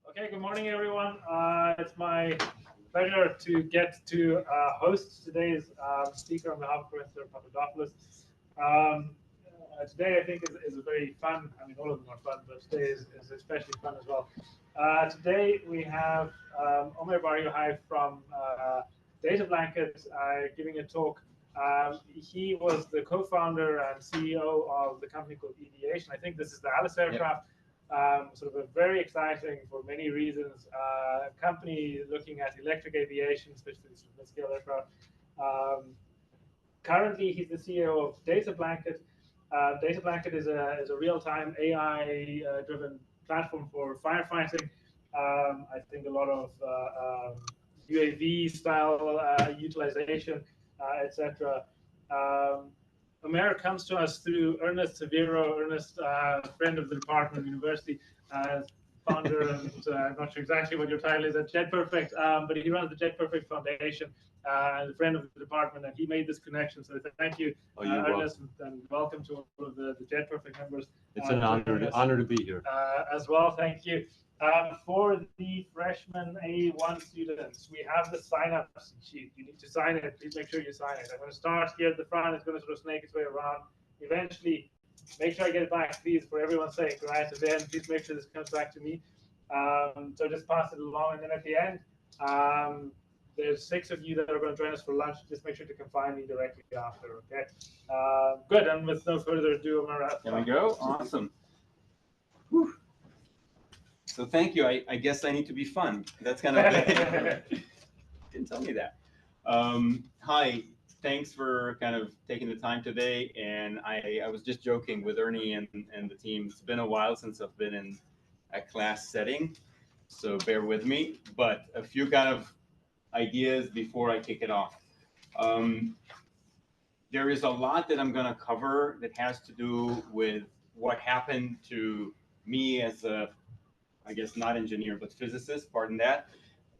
Okay, good morning, everyone. It's my pleasure to get to host today's speaker on behalf of Professor Papadopoulos. Today, I think, is a very fun, I mean, all of them are fun, but today is especially fun as well. Today, we have Omer Yohay from Data Blanket giving a talk. He was the co-founder and CEO of the company called Aviation. I think this is the Alice aircraft. Yep. Sort of a very exciting, for many reasons, company looking at electric aviation, especially sort of mid-scale aircraft. Currently, he's the CEO of Data Blanket. Data Blanket is a real-time AI-driven platform for firefighting. I think a lot of UAV-style utilization, etc. Omer comes to us through Ernest Severo. Ernest, friend of the department, university, founder, and I'm not sure exactly what your title is at JetPerfect, but he runs the JetPerfect Foundation, and a friend of the department, and he made this connection. So thank you, Ernest, and welcome to all of the JetPerfect members. It's an honor to be here. As well, thank you. For the freshman A1 students, we have the sign-up sheet. You need to sign it. Please make sure you sign it. I'm going to start here at the front. It's going to sort of snake its way around. Eventually, make sure I get it back, please, for everyone's sake, right? And then please make sure this comes back to me. So just pass it along. And then at the end, there's 6 of you that are going to join us for lunch. Just make sure to come find me directly after, okay? Good. And with no further ado, There we go. Awesome. Whew. So thank you. I guess I need to be fun. That's kind of didn't tell me that. Hi. Thanks for kind of taking the time today. And I was just joking with Ernie and the team. It's been a while since I've been in a class setting, so bear with me. But a few kind of ideas before I kick it off. There is a lot that I'm going to cover that has to do with what happened to me as a, I guess not engineer, but physicist, pardon that,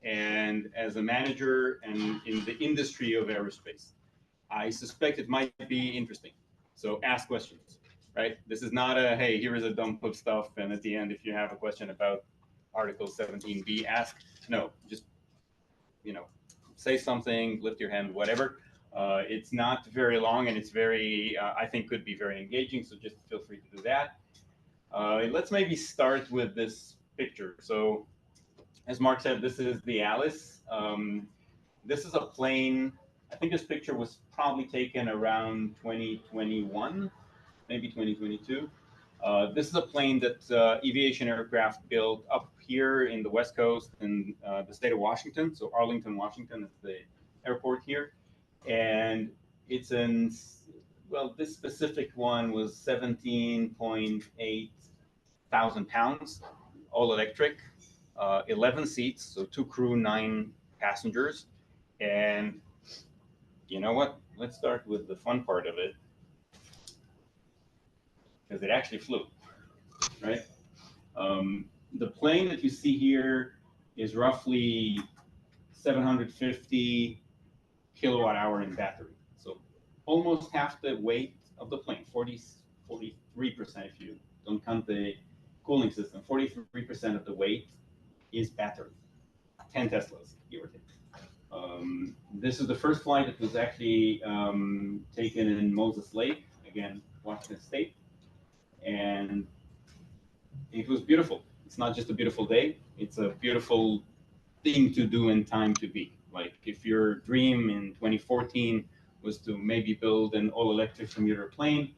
and as a manager and in the industry of aerospace. I suspect it might be interesting. So ask questions, right? This is not a, hey, here is a dump of stuff, and at the end, if you have a question about Article 17b, ask. No, just, say something, lift your hand, whatever. It's not very long, and it's very, I think, could be very engaging, so just feel free to do that. Let's maybe start with this picture. So, as Mark said, this is the Alice. This is a plane. I think this picture was probably taken around 2021, maybe 2022. This is a plane that Aviation aircraft built up here in the West Coast in the state of Washington. So Arlington, Washington is the airport here. And it's in, well, this specific one was 17.8 thousand pounds, all electric, 11 seats, so 2 crew, 9 passengers. And you know what? Let's start with the fun part of it, because it actually flew, right? The plane that you see here is roughly 750 kilowatt hour in battery. So almost half the weight of the plane, 43% if you don't count the cooling system, 43% of the weight is battery, 10 Teslas, give or take. This is the first flight that was actually taken in Moses Lake, again, Washington State. And it was beautiful. It's not just a beautiful day, it's a beautiful thing to do and time to be. Like if your dream in 2014 was to maybe build an all-electric commuter plane,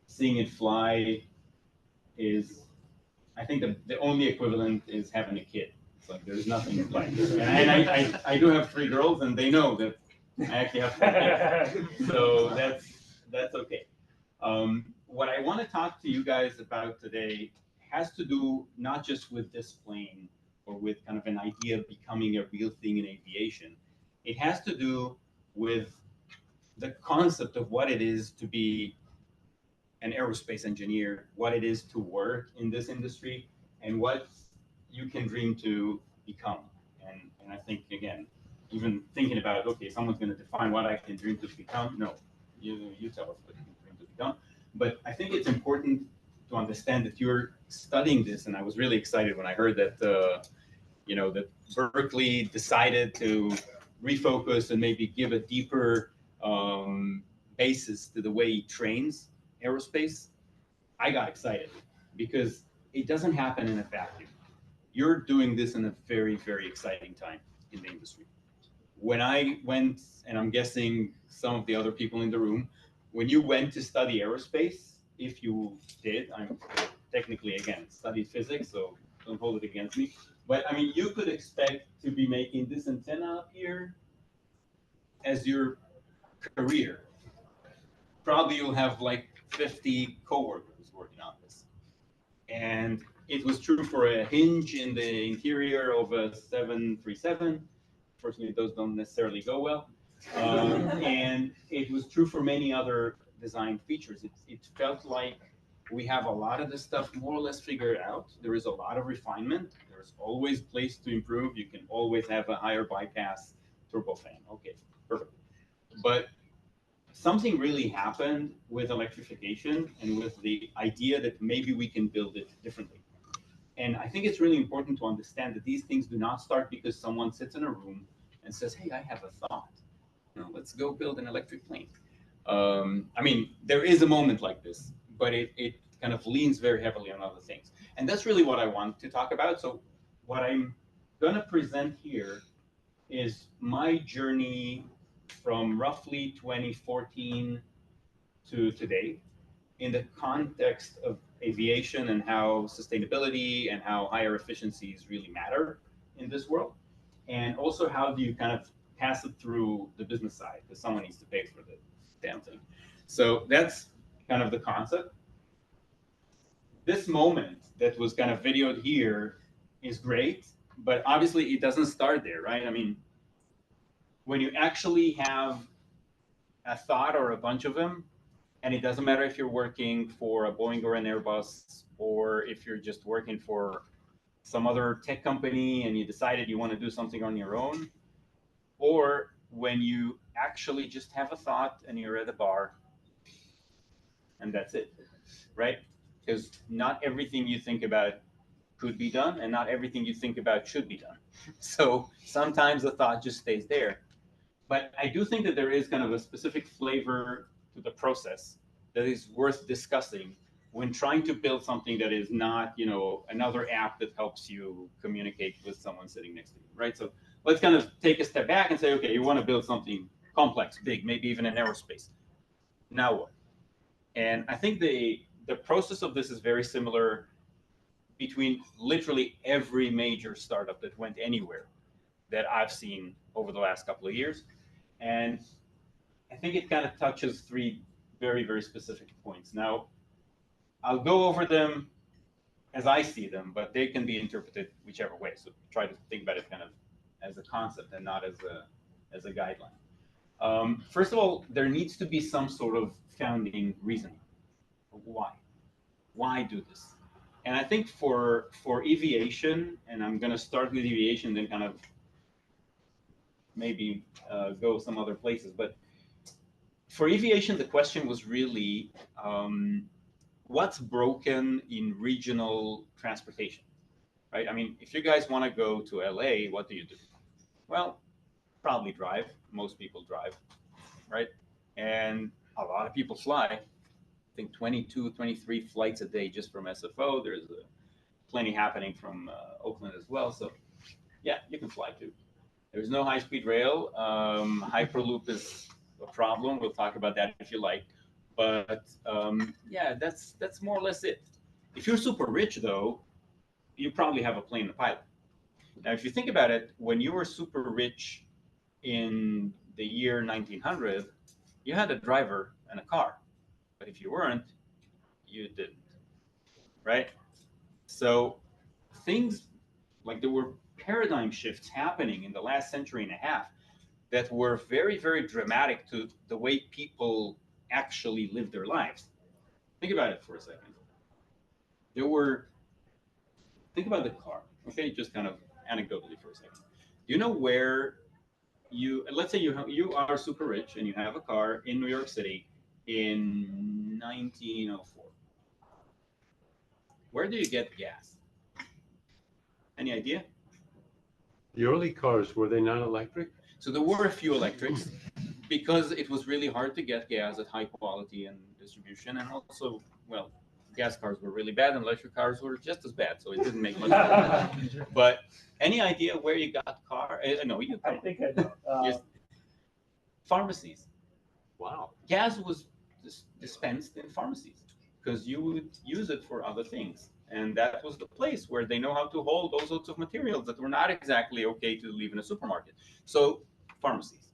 seeing it fly is, I think the only equivalent is having a kid. It's like there's nothing like it. And I do have 3 girls, and they know that I actually have 3 kids. So that's okay. What I want to talk to you guys about today has to do not just with this plane or with kind of an idea of becoming a real thing in aviation. It has to do with the concept of what it is to be an aerospace engineer, what it is to work in this industry, and what you can dream to become. And I think, again, even thinking about, okay, someone's going to define what I can dream to become. No, you tell us what you can dream to become. But I think it's important to understand that you're studying this, and I was really excited when I heard that that Berkeley decided to refocus and maybe give a deeper basis to the way he trains aerospace, I got excited because it doesn't happen in a vacuum. You're doing this in a very, very exciting time in the industry. When I went, and I'm guessing some of the other people in the room, when you went to study aerospace, if you did, I'm technically, again, studied physics, so don't hold it against me. But I mean, you could expect to be making this antenna up here as your career. Probably you'll have like 50 coworkers working on this. And it was true for a hinge in the interior of a 737. Fortunately, those don't necessarily go well. And it was true for many other design features. It felt like we have a lot of this stuff more or less figured out. There is a lot of refinement. There's always place to improve. You can always have a higher bypass turbofan. Okay, perfect. But something really happened with electrification and with the idea that maybe we can build it differently. And I think it's really important to understand that these things do not start because someone sits in a room and says, hey, I have a thought. Let's go build an electric plane. I mean, there is a moment like this, but it kind of leans very heavily on other things. And that's really what I want to talk about. So what I'm going to present here is my journey from roughly 2014 to today in the context of aviation and how sustainability and how higher efficiencies really matter in this world. And also how do you kind of pass it through the business side because someone needs to pay for the damn thing. So that's kind of the concept. This moment that was kind of videoed here is great, but obviously it doesn't start there, right? I mean, when you actually have a thought or a bunch of them, and it doesn't matter if you're working for a Boeing or an Airbus, or if you're just working for some other tech company and you decided you want to do something on your own, or when you actually just have a thought and you're at a bar and that's it, right? Because not everything you think about could be done and not everything you think about should be done. So sometimes the thought just stays there. But I do think that there is kind of a specific flavor to the process that is worth discussing when trying to build something that is not, another app that helps you communicate with someone sitting next to you, right? So let's kind of take a step back and say, okay, you want to build something complex, big, maybe even in aerospace. Now what? And I think the process of this is very similar between literally every major startup that went anywhere that I've seen over the last couple of years. And I think it kind of touches three very, very specific points. Now, I'll go over them as I see them, but they can be interpreted whichever way. So try to think about it kind of as a concept and not as a guideline. First of all, there needs to be some sort of founding reasoning. Why? Why do this? And I think for aviation, and I'm going to start with aviation, then kind of maybe go some other places. But for aviation, the question was really, what's broken in regional transportation, right? I mean, if you guys want to go to LA, what do you do? Well, probably drive. Most people drive, right? And a lot of people fly. I think 22, 23 flights a day just from SFO. There's plenty happening from Oakland as well. So yeah, you can fly too. There's no high-speed rail. Hyperloop is a problem. We'll talk about that if you like. But yeah, that's more or less it. If you're super rich, though, you probably have a plane and a pilot. Now, if you think about it, when you were super rich in the year 1900, you had a driver and a car. But if you weren't, you didn't, right? So things like there were paradigm shifts happening in the last century and a half that were very, very dramatic to the way people actually live their lives. Think about it for a second. Think about the car, okay? Just kind of anecdotally for a second. Do you know where let's say you are super rich and you have a car in New York City in 1904. Where do you get gas? Any idea? The early cars, were they not electric? So there were a few electrics because it was really hard to get gas at high quality and distribution. And also, well, gas cars were really bad and electric cars were just as bad. So it didn't make much sense. But any idea where you got car? No, you I think I know. Yes. Pharmacies. Wow. Gas was dispensed in pharmacies because you would use it for other things. And that was the place where they know how to hold those sorts of materials that were not exactly okay to leave in a supermarket. So, pharmacies.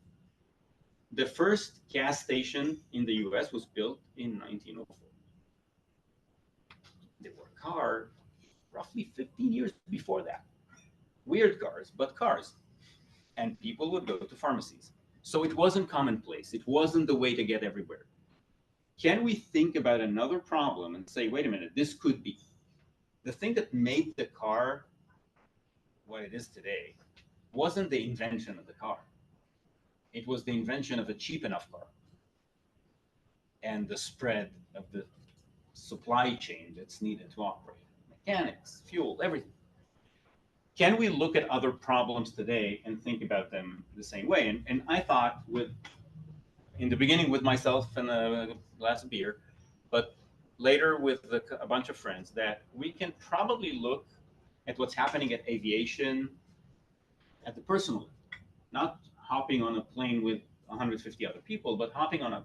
The first gas station in the US was built in 1904. There were cars roughly 15 years before that. Weird cars, but cars. And people would go to pharmacies. So it wasn't commonplace. It wasn't the way to get everywhere. Can we think about another problem and say, wait a minute, this could be? The thing that made the car what it is today wasn't the invention of the car. It was the invention of a cheap enough car and the spread of the supply chain that's needed to operate. Mechanics, fuel, everything. Can we look at other problems today and think about them the same way? And I thought in the beginning with myself and a glass of beer, but later with a bunch of friends, that we can probably look at what's happening at aviation at the personal level, not hopping on a plane with 150 other people, but hopping on a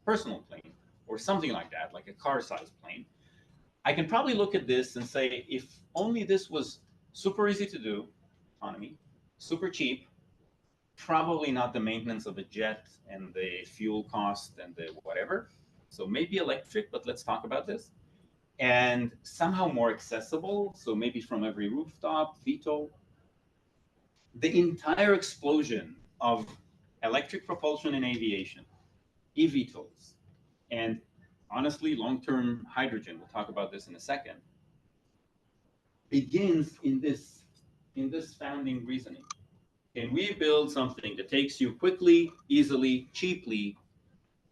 personal plane or something like that, like a car-sized plane. I can probably look at this and say, if only this was super easy to do, economy, super cheap, probably not the maintenance of a jet and the fuel cost and the whatever. So maybe electric, but let's talk about this. And somehow more accessible, so maybe from every rooftop, VTOL. The entire explosion of electric propulsion in aviation, eVTOLs, and honestly, long-term hydrogen, we'll talk about this in a second, begins in this founding reasoning. Can we build something that takes you quickly, easily, cheaply,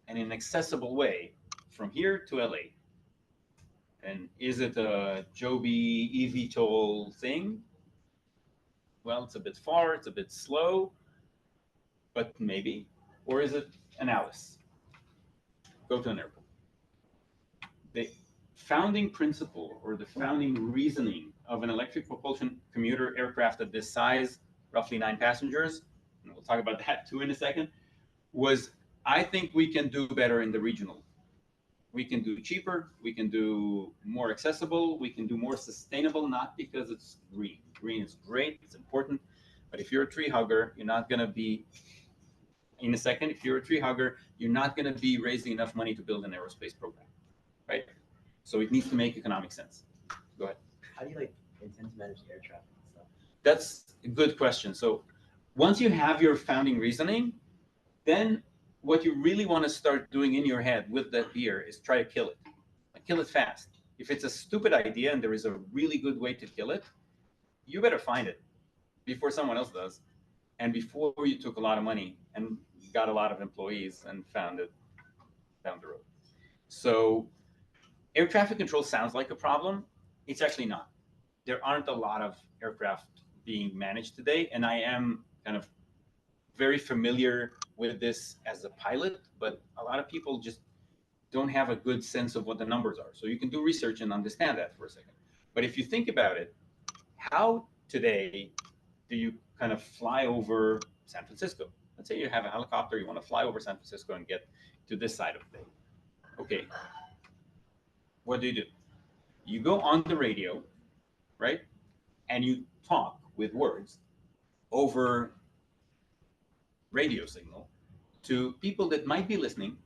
and in an accessible way from here to LA? And is it a Joby eVTOL thing? Well, it's a bit far, it's a bit slow, but maybe. Or is it an Alice? Go to an airport. The founding principle or the founding reasoning of an electric propulsion commuter aircraft of this size, roughly 9 passengers, and we'll talk about that too in a second, was I think we can do better in the regional. We can do cheaper, we can do more accessible, we can do more sustainable, not because it's green. Green is great, it's important, but if you're a tree hugger, you're not going to be, in a second, if you're a tree hugger, you're not going to be raising enough money to build an aerospace program, right? So it needs to make economic sense. Go ahead. How do you intend to manage air traffic and stuff? That's a good question. So once you have your founding reasoning, then what you really want to start doing in your head with that beer is try to kill it. Kill it fast. If it's a stupid idea and there is a really good way to kill it, you better find it before someone else does, and before you took a lot of money and got a lot of employees and found it down the road. So air traffic control sounds like a problem. It's actually not. There aren't a lot of aircraft being managed today, and I am kind of very familiar with this as a pilot, but a lot of people just don't have a good sense of what the numbers are. So you can do research and understand that for a second. But if you think about it, how today do you kind of fly over San Francisco? Let's say you have a helicopter, you want to fly over San Francisco and get to this side of the bay. Okay, what do? You go on the radio, right? And you talk with words over radio signal to people that might be listening,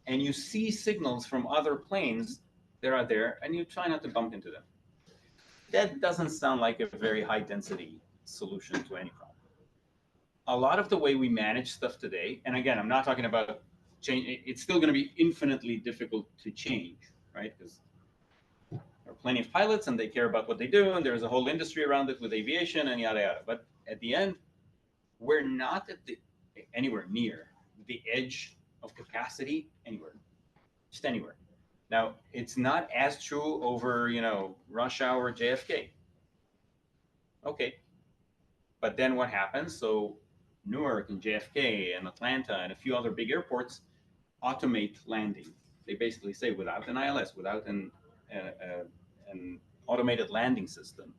and you see signals from other planes that are there, and you try not to bump into them. That doesn't sound like a very high density solution to any problem. A lot of the way we manage stuff today, and again, I'm not talking about change, it's still going to be infinitely difficult to change, right? Because there are plenty of pilots and they care about what they do, and there's a whole industry around it with aviation and yada yada. But at the end, we're not at anywhere near the edge of capacity anywhere, just anywhere. Now, it's not as true over, rush hour JFK. Okay. But then what happens? So Newark and JFK and Atlanta and a few other big airports automate landing. They basically say without an ILS, without an automated landing system,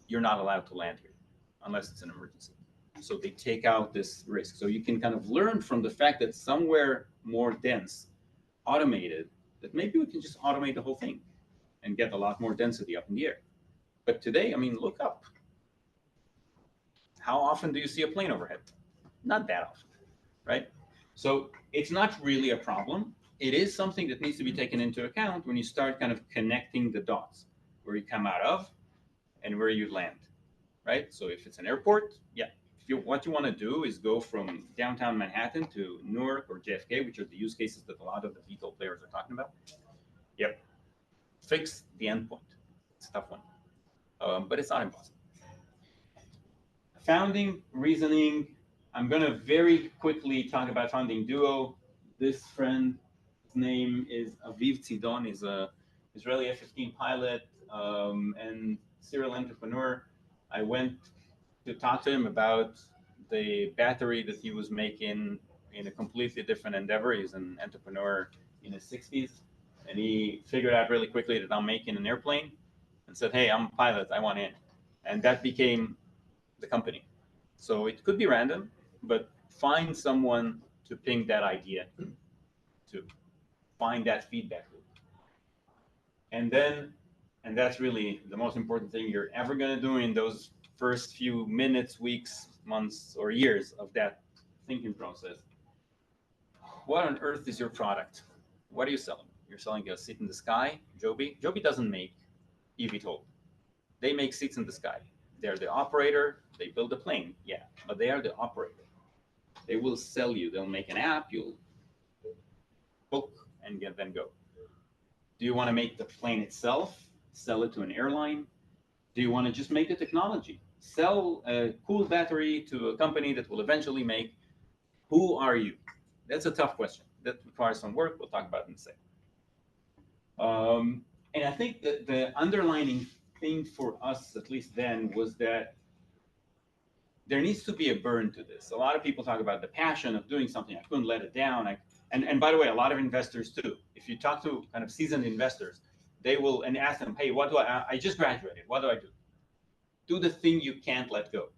you're not allowed to land here unless it's an emergency. So they take out this risk. So you can kind of learn from the fact that somewhere more dense, automated, that maybe we can just automate the whole thing and get a lot more density up in the air. But today, I mean, look up. How often do you see a plane overhead? Not that often, right? So it's not really a problem. It is something that needs to be taken into account when you start kind of connecting the dots, where you come out of and where you land, right? So if it's an airport, yeah. What you want to do is go from downtown Manhattan to Newark or JFK, which are the use cases that a lot of the VTOL players are talking about. Yep. Fix the endpoint. It's a tough one, but it's not impossible. Founding, reasoning. I'm going to very quickly talk about founding Duo. This friend, his name is Aviv Tzidon. He's a Israeli F-15 pilot and serial entrepreneur. I went to talk to him about the battery that he was making in a completely different endeavor. He's an entrepreneur in his 60s, and he figured out really quickly that I'm making an airplane and said, hey, I'm a pilot, I want in. And that became the company. So it could be random, but find someone to ping that idea to, find that feedback loop. And that's really the most important thing you're ever going to do in those first few minutes, weeks, months, or years of that thinking process. What on earth is your product? What are you selling? You're selling a seat in the sky, Joby. Joby doesn't make eVTOL. They make seats in the sky. They're the operator. They build a plane, yeah, but they are the operator. They will sell you. They'll make an app. You'll book and then go. Do you want to make the plane itself? Sell it to an airline? Do you want to just make the technology? Sell a cool battery to a company that will eventually make. Who are you? That's a tough question. That requires some work. We'll talk about it in a second. And I think that the underlining thing for us, at least then, was that there needs to be a burn to this. A lot of people talk about the passion of doing something. I couldn't let it down. And by the way, a lot of investors too. If you talk to kind of seasoned investors, they will and ask them, hey, what do I just graduated. What do I do? Do the thing you can't let go.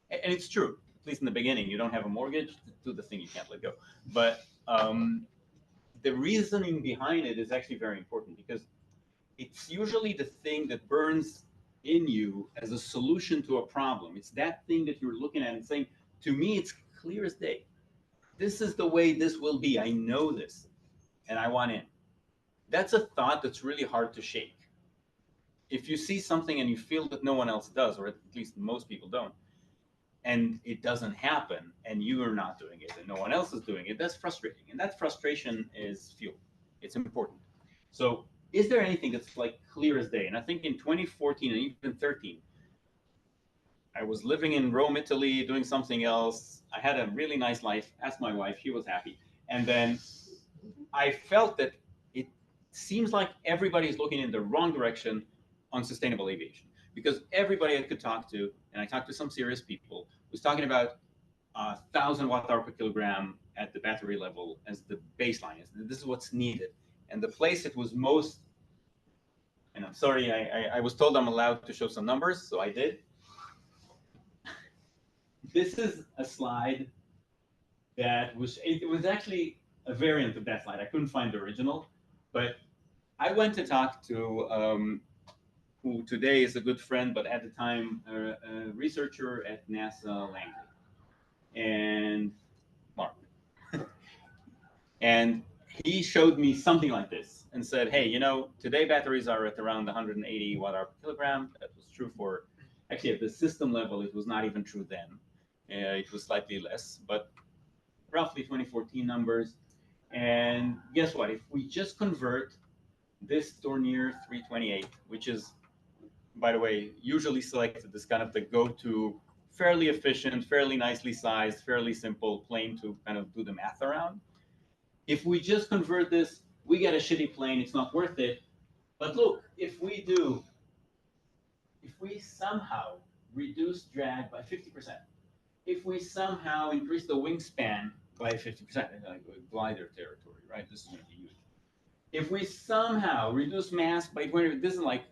And it's true, at least in the beginning. You don't have a mortgage, do the thing you can't let go. But the reasoning behind it is actually very important, because it's usually the thing that burns in you as a solution to a problem. It's that thing that you're looking at and saying, to me, it's clear as day. This is the way this will be. I know this, and I want in. That's a thought that's really hard to shake. If you see something and you feel that no one else does, or at least most people don't, and it doesn't happen, and you are not doing it, and no one else is doing it, that's frustrating. And that frustration is fuel. It's important. So is there anything that's like clear as day? And I think in 2014 and even 13, I was living in Rome, Italy, doing something else. I had a really nice life. Asked my wife, she was happy. And then I felt that it seems like everybody's looking in the wrong direction on sustainable aviation, because everybody I could talk to, and I talked to some serious people, was talking about 1,000 watt-hour per kilogram at the battery level as the baseline. This is what's needed. And the place it was most, and I'm sorry, I was told I'm allowed to show some numbers, so I did. This is a slide that it was actually a variant of that slide. I couldn't find the original, but I went to talk to who today is a good friend, but at the time a researcher at NASA Langley, and Mark. And he showed me something like this and said, hey, you know, today batteries are at around 180 watt-hour per kilogram. That was true for, actually at the system level, it was not even true then. It was slightly less, but roughly 2014 numbers. And guess what? If we just convert this Dornier 328, which is, by the way, usually selected as kind of the go-to, fairly efficient, fairly nicely sized, fairly simple plane to kind of do the math around. If we just convert this, we get a shitty plane. It's not worth it. But look, if we somehow reduce drag by 50%. If we somehow increase the wingspan by 50%, like glider territory, right? This is going to be huge. If we somehow reduce mass by 20, this is like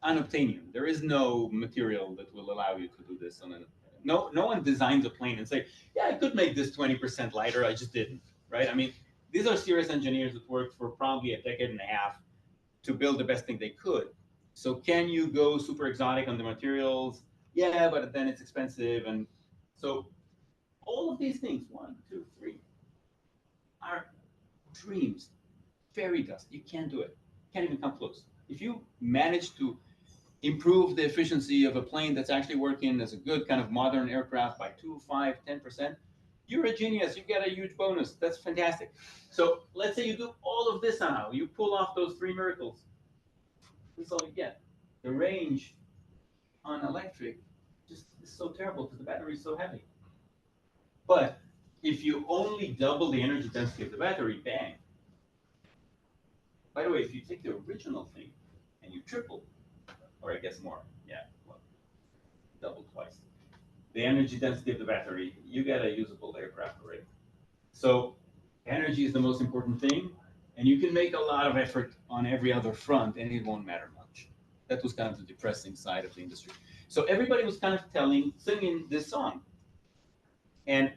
unobtainium. There is no material that will allow you to do this. No one designs a plane and say, yeah, I could make this 20% lighter. I just didn't, right? I mean, these are serious engineers that worked for probably a decade and a half to build the best thing they could. So can you go super exotic on the materials? Yeah, but then it's expensive. And so all of these things, 1, 2, 3, are dreams, fairy dust. You can't do it. Can't even come close. If you manage to improve the efficiency of a plane that's actually working as a good kind of modern aircraft by 2, 5, 10%, you're a genius. You get a huge bonus. That's fantastic. So let's say you do all of this somehow. You pull off those 3 miracles. This is all you get. The range on electric just is so terrible because the battery is so heavy. But if you only double the energy density of the battery, bang. By the way, if you take the original thing and you triple, or I guess more, yeah, well, double twice, the energy density of the battery, you get a usable aircraft already. So energy is the most important thing, and you can make a lot of effort on every other front, and it won't matter much. That was kind of the depressing side of the industry. So everybody was kind of singing this song. And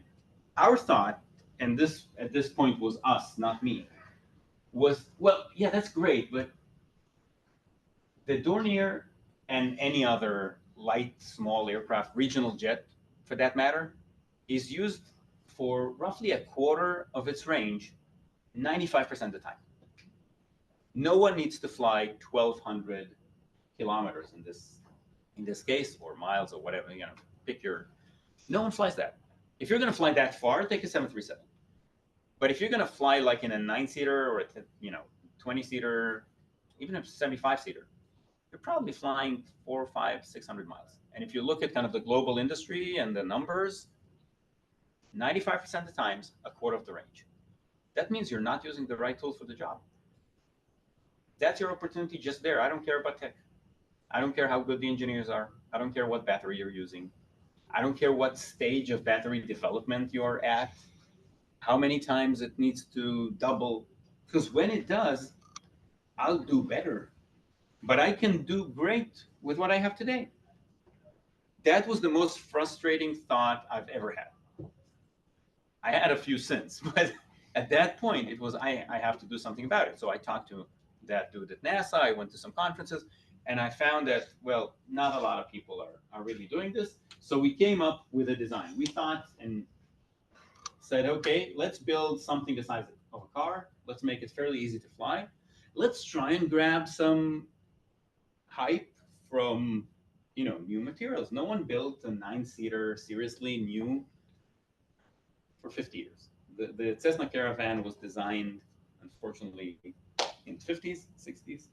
our thought, and this at this point was us, not me, was, well, yeah, that's great, but the Dornier and any other light, small aircraft, regional jet for that matter, is used for roughly a quarter of its range 95% of the time. No one needs to fly 1,200 kilometers in this case, or miles or whatever, pick your, no one flies that. If you're going to fly that far, take a 737. But if you're going to fly like in a 9-seater or a 20-seater, even a 75-seater, you're probably flying 400, 500, 600 miles. And if you look at kind of the global industry and the numbers, 95% of the times, a quarter of the range. That means you're not using the right tool for the job. That's your opportunity just there. I don't care about tech. I don't care how good the engineers are. I don't care what battery you're using. I don't care what stage of battery development you're at, how many times it needs to double. Because when it does, I'll do better. But I can do great with what I have today. That was the most frustrating thought I've ever had. I had a few since, but at that point, it was, I have to do something about it. So I talked to that dude at NASA. I went to some conferences, and I found that, well, not a lot of people are really doing this. So we came up with a design. We thought and said, okay, let's build something the size of a car. Let's make it fairly easy to fly. Let's try and grab some hype from, new materials. No one built a 9-seater seriously new for 50 years. The Cessna Caravan was designed, unfortunately, in the 50s, 60s.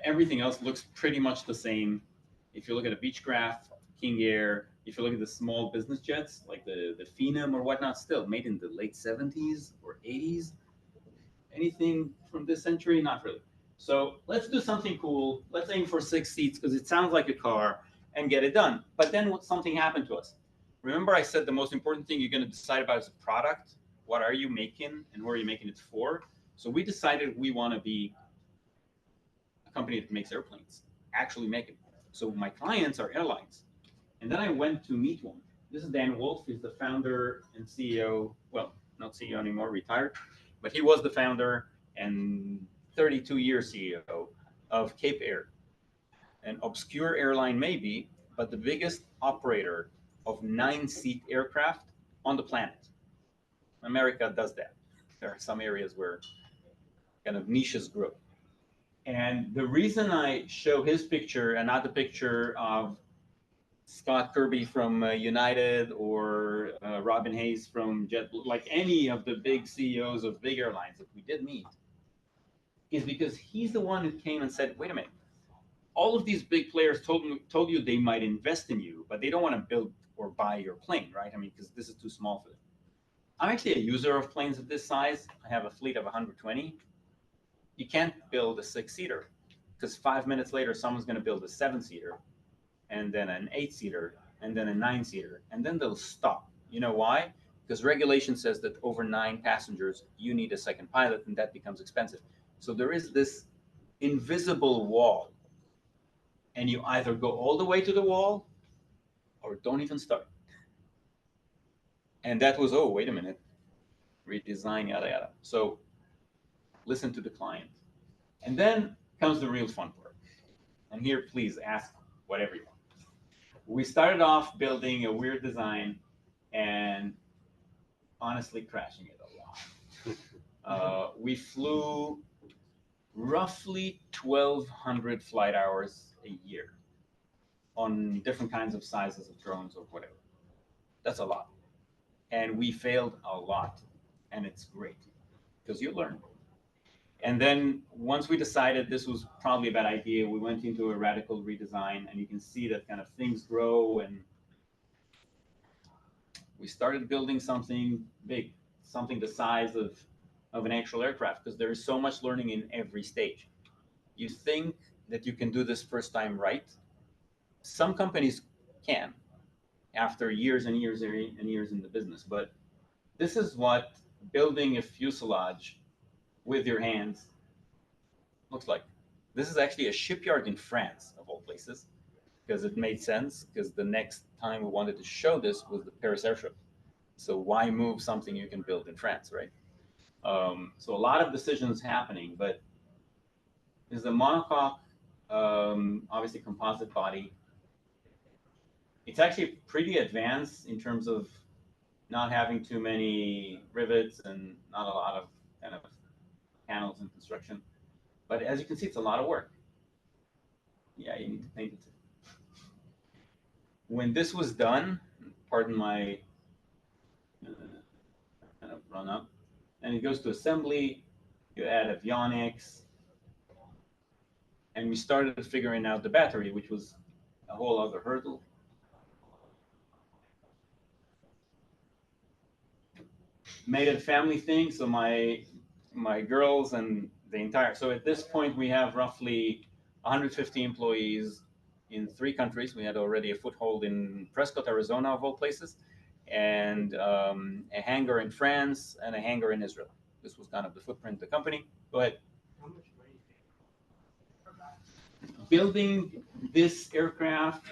Everything else looks pretty much the same. If you look at a Beechcraft, King Air, if you look at the small business jets, like the Phenom or whatnot, still made in the late 70s or 80s. Anything from this century? Not really. So let's do something cool. Let's aim for 6 seats because it sounds like a car and get it done. But then something happened to us. Remember I said the most important thing you're going to decide about is a product. What are you making and who are you making it for? So we decided we want to be a company that makes airplanes, actually make it. So my clients are airlines. And then I went to meet one. This is Dan Wolf. He's the founder and CEO, well, not CEO anymore, retired, but he was the founder and 32-year CEO of Cape Air, an obscure airline maybe, but the biggest operator of 9-seat aircraft on the planet. America does that. There are some areas where kind of niches grow. And the reason I show his picture and not the picture of Scott Kirby from United or Robin Hayes from JetBlue, like any of the big CEOs of big airlines that we did meet, is because he's the one who came and said, wait a minute, all of these big players told you they might invest in you, but they don't want to build or buy your plane, right? I mean, because this is too small for them. I'm actually a user of planes of this size. I have a fleet of 120. You can't build a 6-seater. because 5 minutes later, someone's going to build a 7-seater, and then an 8-seater, and then a 9-seater, and then they'll stop. You know why? Because regulation says that over 9 passengers, you need a second pilot, and that becomes expensive. So there is this invisible wall, and you either go all the way to the wall or don't even start. And that was, oh, wait a minute, redesign, yada, yada. So listen to the client. And then comes the real fun part. And here, please ask whatever you want. We started off building a weird design and honestly crashing it a lot. We flew roughly 1,200 flight hours a year on different kinds of sizes of drones or whatever. That's a lot. And we failed a lot. And it's great because you learn. And then once we decided this was probably a bad idea, we went into a radical redesign, and you can see that kind of things grow, and we started building something big, something the size of an actual aircraft, because there is so much learning in every stage. You think that you can do this first time right. Some companies can after years and years and years in the business, but this is what building a fuselage with your hands looks like. This is actually a shipyard in France, of all places, because it made sense, because the next time we wanted to show this was the Paris Air Show. So why move something you can build in France, right? So a lot of decisions happening, but there's a monocoque, obviously composite body. It's actually pretty advanced in terms of not having too many rivets and not a lot of kind of panels and construction. But as you can see, it's a lot of work. Yeah, you need to paint it. When this was done, pardon my kind of run up, and it goes to assembly, you add avionics, and we started figuring out the battery, which was a whole other hurdle. Made it a family thing, so my girls and the entire, so at this point we have roughly 150 employees in 3 countries. We had already a foothold in Prescott, Arizona, of all places, and a hangar in France and a hangar in Israel. This was kind of the footprint of the company. Go ahead. How much money? Building this aircraft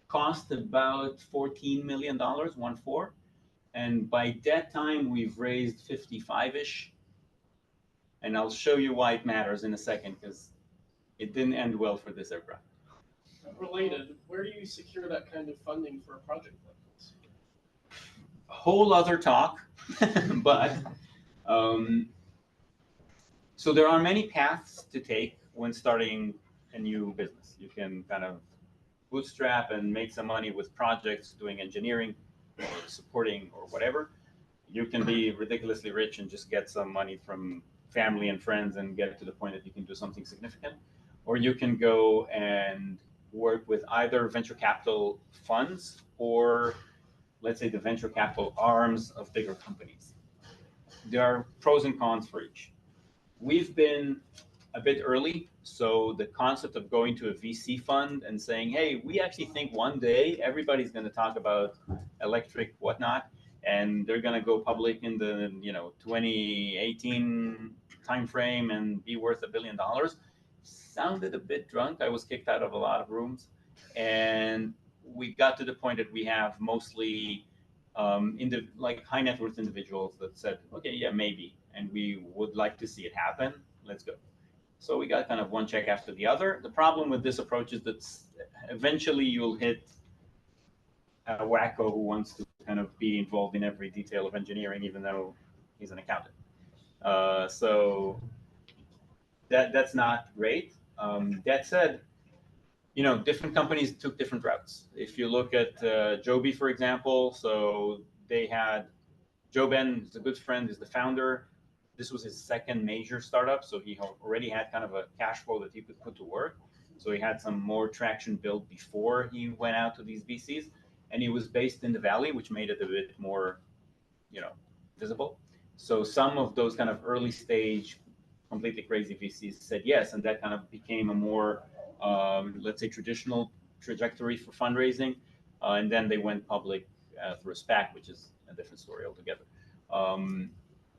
cost about $14 million, 1.4. And by that time, we've raised 55-ish. And I'll show you why it matters in a second, because it didn't end well for this aircraft. Related, where do you secure that kind of funding for a project like this? A whole other talk, but so there are many paths to take when starting a new business. You can kind of bootstrap and make some money with projects, doing engineering or supporting or whatever. You can be ridiculously rich and just get some money from family and friends and get to the point that you can do something significant. Or you can go and work with either venture capital funds or, let's say, the venture capital arms of bigger companies. There are pros and cons for each. We've been a bit early, so the concept of going to a VC fund and saying, hey, we actually think one day everybody's going to talk about electric whatnot, and they're going to go public in the 2018 timeframe and be worth $1 billion. Sounded a bit drunk. I was kicked out of a lot of rooms, and we got to the point that we have mostly like high net worth individuals that said, okay, yeah, maybe, and we would like to see it happen. Let's go. So we got kind of one check after the other. The problem with this approach is that eventually you'll hit a wacko who wants to kind of be involved in every detail of engineering, even though he's an accountant. So that's not great. That said, different companies took different routes. If you look at Joby, for example, so they had Joe Ben, is a good friend, is the founder. This was his second major startup, so he already had kind of a cash flow that he could put to work. So he had some more traction built before he went out to these VCs, and he was based in the Valley, which made it a bit more, visible. So some of those kind of early stage completely crazy VCs said yes, and that kind of became a more, let's say, traditional trajectory for fundraising. And then they went public through a SPAC, which is a different story altogether.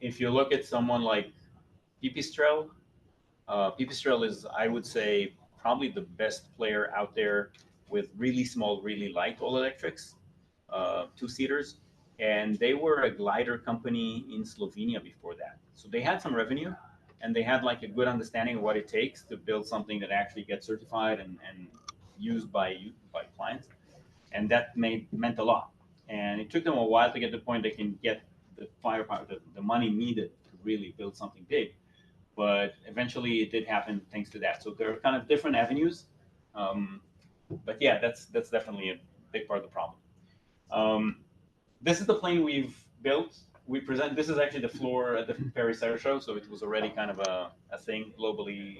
If you look at someone like Pipistrel, Pipistrel is, I would say, probably the best player out there with really small, really light all electrics, two-seaters. And they were a glider company in Slovenia before that. So they had some revenue, and they had like a good understanding of what it takes to build something that actually gets certified and used by clients. And that meant a lot. And it took them a while to get to the point they can get the firepower, the money needed to really build something big. But eventually it did happen thanks to that. So there are kind of different avenues. But yeah, that's definitely a big part of the problem. This is the plane we've built. This is actually the floor at the Paris Air Show, so it was already kind of a thing globally.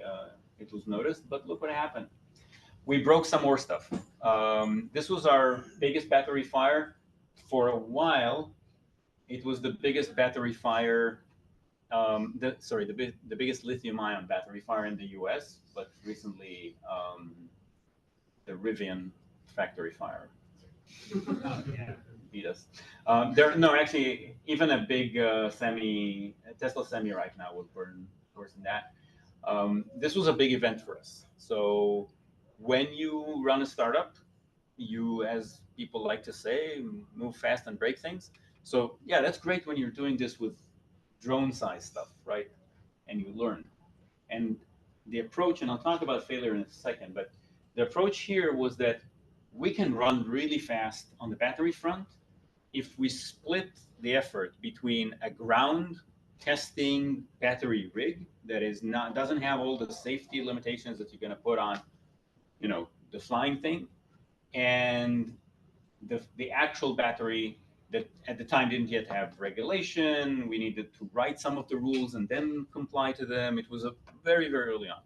It was noticed, but look what happened. We broke some more stuff. This was our biggest battery fire. For a while, it was the biggest battery fire, the biggest lithium-ion battery fire in the US, but recently the Rivian factory fire beat us. Actually, even a big Tesla semi right now would burn worse than that. This was a big event for us. So when you run a startup, you, as people like to say, move fast and break things. So yeah, that's great when you're doing this with drone size stuff, right? And you learn. And the approach, and I'll talk about failure in a second, but the approach here was that we can run really fast on the battery front if we split the effort between a ground testing battery rig that doesn't have all the safety limitations that you're going to put on, the flying thing, and the actual battery that at the time didn't yet have regulation. We needed to write some of the rules and then comply to them. It was very, very early on.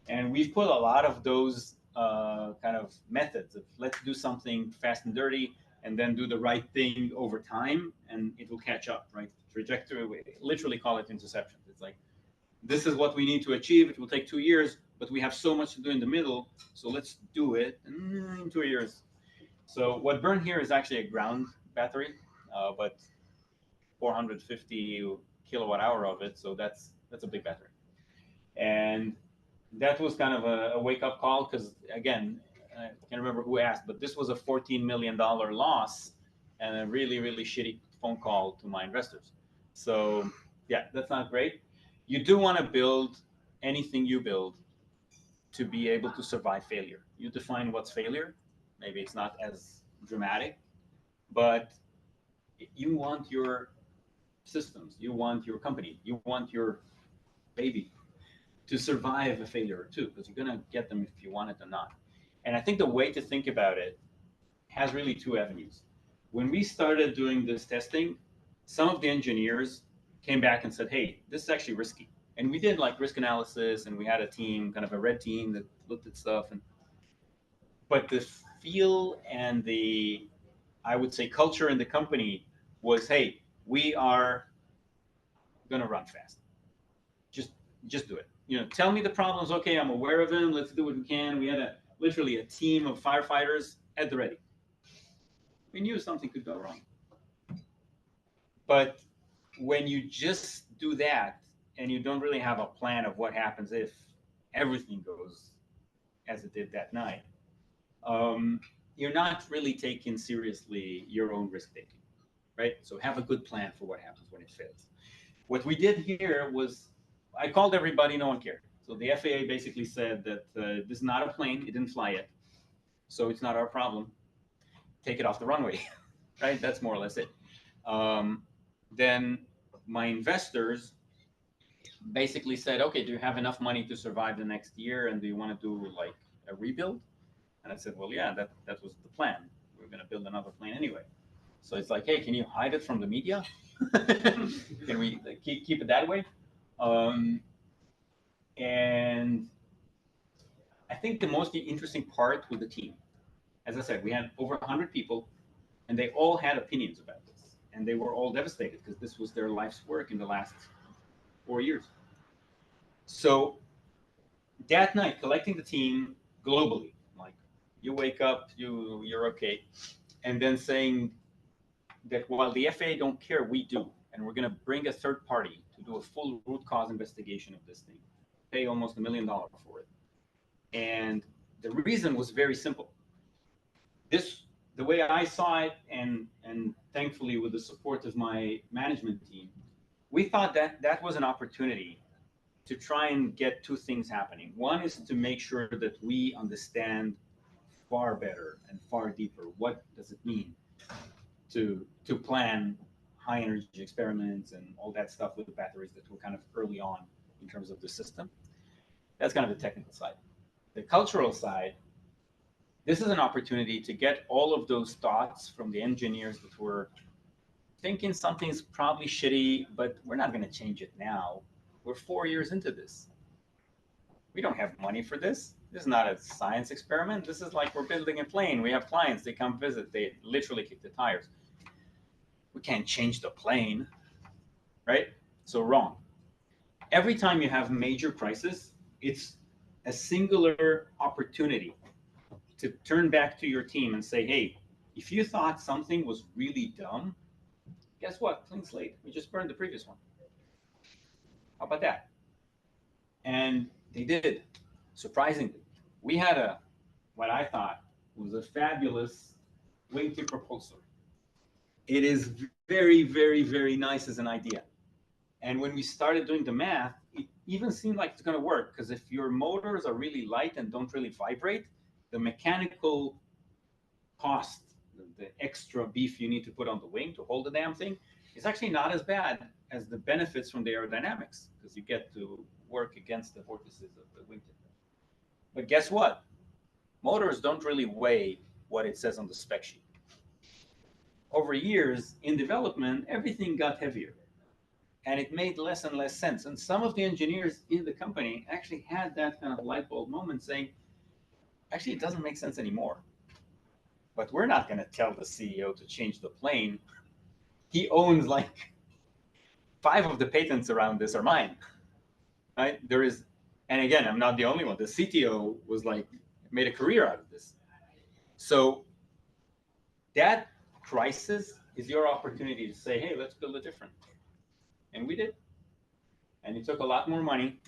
And we've put a lot of those kind of methods of let's do something fast and dirty and then do the right thing over time and it will catch up, right? Trajectory, we literally call it interception. It's like, this is what we need to achieve. It will take 2 years, but we have so much to do in the middle. So let's do it in 2 years. So what burned here is actually a ground battery, but 450 kilowatt hour of it. So that's a big battery. And that was kind of a wake-up call because, again, I can't remember who asked, but this was a $14 million loss and a really, really shitty phone call to my investors. So yeah, that's not great. You do want to build anything you build to be able to survive failure. You define what's failure. Maybe it's not as dramatic, but you want your systems, you want your company, you want your baby to survive a failure too, because you're going to get them if you want it or not. And I think the way to think about it has really two avenues. When we started doing this testing, some of the engineers came back and said, hey, this is actually risky. And we did like risk analysis and we had a team, kind of a red team that looked at stuff. But the feel and the, I would say, culture in the company was, hey, we are going to run fast. Just do it. Tell me the problems. Okay, I'm aware of them. Let's do what we can. We had literally a team of firefighters at the ready. We knew something could go wrong. But when you just do that and you don't really have a plan of what happens if everything goes as it did that night, you're not really taking seriously your own risk taking, right? So have a good plan for what happens when it fails. What we did here was I called everybody, no one cared. So the FAA basically said that this is not a plane, it didn't fly yet. So it's not our problem. Take it off the runway, right? That's more or less it. Then my investors basically said, okay, do you have enough money to survive the next year? And do you want to do like a rebuild? And I said, well, yeah, that was the plan. We're going to build another plane anyway. So it's like, hey, can you hide it from the media? Can we keep it that way? And I think the most interesting part was the team. As I said, we had over 100 people, and they all had opinions about this. And they were all devastated because this was their life's work in the last 4 years. So that night, collecting the team globally, like you wake up, you're okay, and then saying that while the FAA don't care, we do, and we're going to bring a third party to do a full root cause investigation of this thing, pay almost $1 million for it. And the reason was very simple. The way I saw it, and thankfully with the support of my management team, we thought that that was an opportunity to try and get two things happening. One is to make sure that we understand far better and far deeper what does it mean to plan high energy experiments and all that stuff with the batteries that were kind of early on in terms of the system. That's kind of the technical side. The cultural side, this is an opportunity to get all of those thoughts from the engineers that were thinking something's probably shitty, but we're not going to change it now. We're 4 years into this. We don't have money for this. This is not a science experiment. This is like we're building a plane. We have clients. They come visit. They literally kick the tires. We can't change the plane, right? So wrong. Every time you have major crisis, it's a singular opportunity to turn back to your team and say, hey, if you thought something was really dumb, guess what? Clean slate. We just burned the previous one. How about that? And they did, surprisingly. We had what I thought was a fabulous wingtip propulsor. It is very, very, very nice as an idea. And when we started doing the math, it even seemed like it's going to work, because if your motors are really light and don't really vibrate, the mechanical cost, the extra beef you need to put on the wing to hold the damn thing, is actually not as bad as the benefits from the aerodynamics, because you get to work against the vortices of the wingtip. But guess what? Motors don't really weigh what it says on the spec sheet. Over years in development, everything got heavier, and it made less and less sense. And some of the engineers in the company actually had that kind of light bulb moment saying, actually, it doesn't make sense anymore. But we're not going to tell the CEO to change the plane. He owns like 5 of the patents around this are mine, right? There is, and again, I'm not the only one. The CTO was like, made a career out of this. So that crisis is your opportunity to say, hey, let's build it different. And we did. And it took a lot more money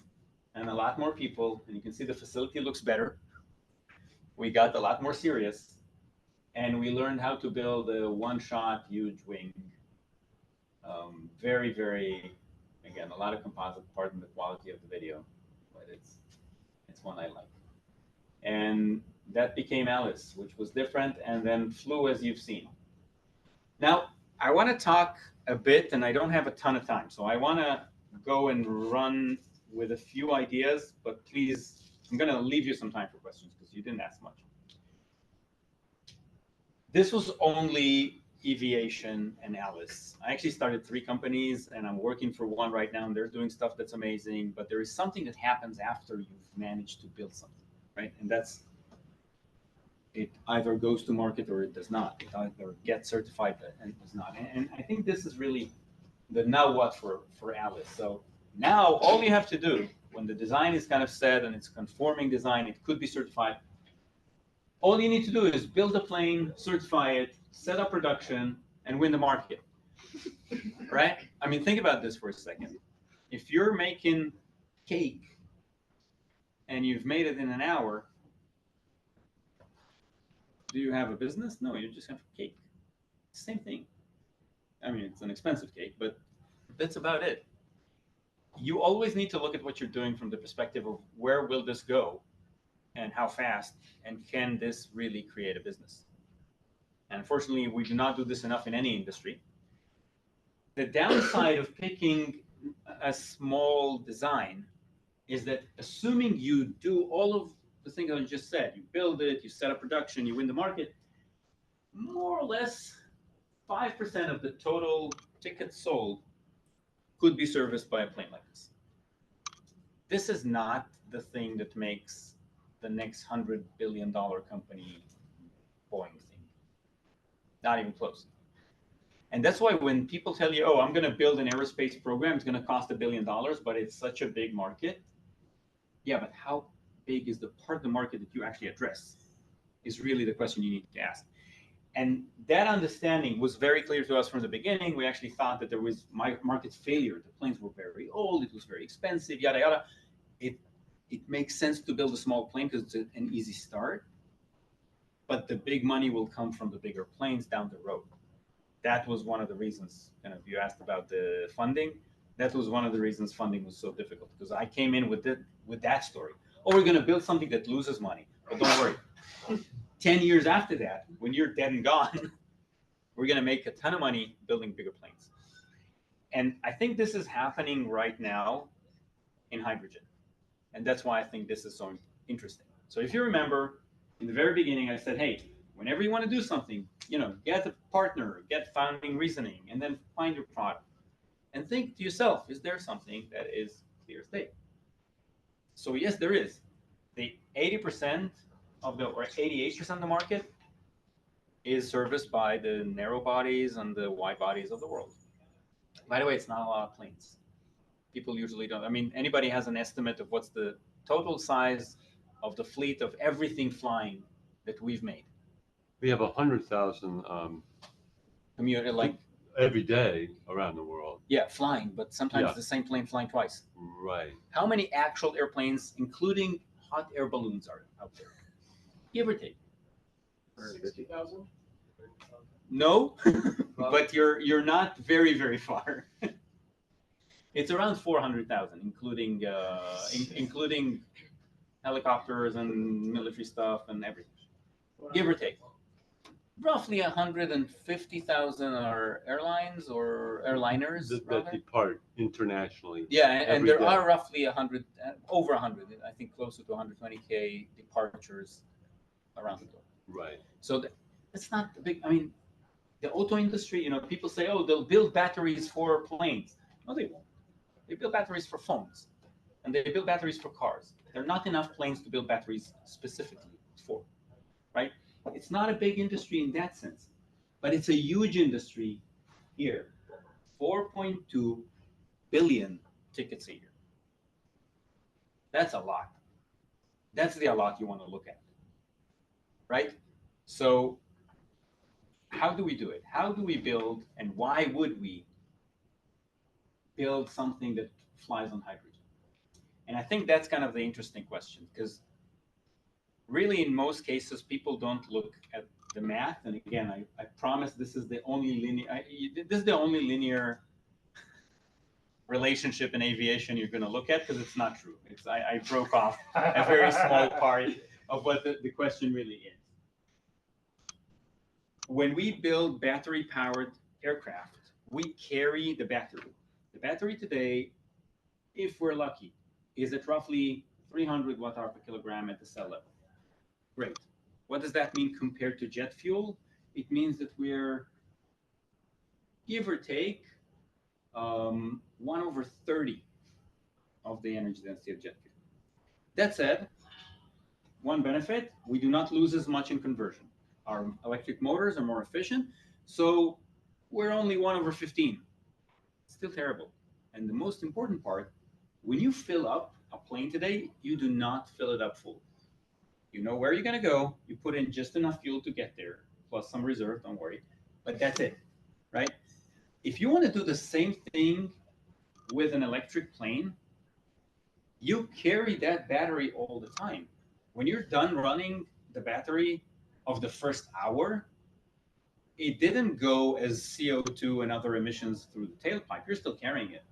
and a lot more people. And you can see the facility looks better. We got a lot more serious. And we learned how to build a one-shot huge wing. Very, very, again, a lot of composite, pardon the quality of the video, but it's one I like. And that became Alice, which was different, and then flew as you've seen. Now, I want to talk a bit, and I don't have a ton of time, so I want to go and run with a few ideas, but please, I'm going to leave you some time for questions because you didn't ask much. This was only Aviation and Alice. I actually started 3 companies, and I'm working for one right now, and they're doing stuff that's amazing, but there is something that happens after you've managed to build something, right? And that's, it either goes to market or it does not. It either gets certified and does not. And I think this is really the now what for Alice. So now all you have to do when the design is kind of set and it's a conforming design, it could be certified. All you need to do is build a plane, certify it, set up production, and win the market, right? I mean, think about this for a second. If you're making cake and you've made it in an hour, do you have a business? No, you just have cake. Same thing. I mean, it's an expensive cake, but that's about it. You always need to look at what you're doing from the perspective of where will this go and how fast, and can this really create a business? And unfortunately, we do not do this enough in any industry. The downside of picking a small design is that assuming you do all of the things I just said, you build it, you set up production, you win the market, more or less 5% of the total tickets sold could be serviced by a plane like this. This is not the thing that makes the next $100 billion company Boeing thing. Not even close. And that's why when people tell you, oh, I'm going to build an aerospace program, it's going to cost $1 billion, but it's such a big market, Yeah, but how big is the part of the market that you actually address is really the question you need to ask. And that understanding was very clear to us from the beginning. We actually thought that there was market failure. The planes were very old. It was very expensive, yada, yada. It makes sense to build a small plane because it's an easy start. But the big money will come from the bigger planes down the road. That was one of the reasons, kind of, you asked about the funding. That was one of the reasons funding was so difficult, because I came in with that story. Oh, we're going to build something that loses money, but don't worry. 10 years after that, when you're dead and gone, we're going to make a ton of money building bigger planes. And I think this is happening right now in hydrogen. And that's why I think this is so interesting. So if you remember, in the very beginning, I said, hey, whenever you want to do something, get a partner, get founding reasoning, and then find your product. And think to yourself, is there something that is clear state? So yes, there is. The 80% or 88% of the market is serviced by the narrow bodies and the wide bodies of the world. By the way, it's not a lot of planes. People usually don't. I mean, anybody has an estimate of what's the total size of the fleet of everything flying that we've made? We have 100,000 Like, every day around the world. yeah, flying, but sometimes Yeah. the same plane flying twice. Right. How many actual airplanes, including hot air balloons, are out there? Give or take. 60,000? No, but you're not very, very far. It's around 400,000, including helicopters and military stuff and everything. Give or take. Roughly 150,000 are airlines or airliners. That depart internationally. Yeah, and every there day. are roughly 100, over 100, I think closer to 120K departures around the globe. Right. So it's not a big, I mean, the auto industry, people say, oh, they'll build batteries for planes. No, they won't. They build batteries for phones, and they build batteries for cars. There are not enough planes to build batteries specifically for, right? It's not a big industry in that sense, but it's a huge industry here. 4.2 billion tickets a year. That's a lot. That's the a lot you want to look at, right? So how do we do it? How do we build, and why would we build something that flies on hydrogen? And I think that's kind of the interesting question, because really in most cases, people don't look at the math. And again, I promise this is the only linear relationship in aviation you're going to look at, because it's not true. I broke off a very small part of what the question really is. When we build battery-powered aircraft, we carry the battery. The battery today, if we're lucky, is at roughly 300 watt-hour per kilogram at the cell level. Great. What does that mean compared to jet fuel? It means that we're, give or take, 1/30 of the energy density of jet fuel. That said, one benefit, we do not lose as much in conversion. Our electric motors are more efficient, so we're only 1/15. Still terrible. And the most important part, when you fill up a plane today, you do not fill it up full. You know where you're going to go. You put in just enough fuel to get there, plus some reserve, don't worry. But that's it, right? If you want to do the same thing with an electric plane, you carry that battery all the time. When you're done running the battery of the first hour, it didn't go as CO2 and other emissions through the tailpipe. You're still carrying it.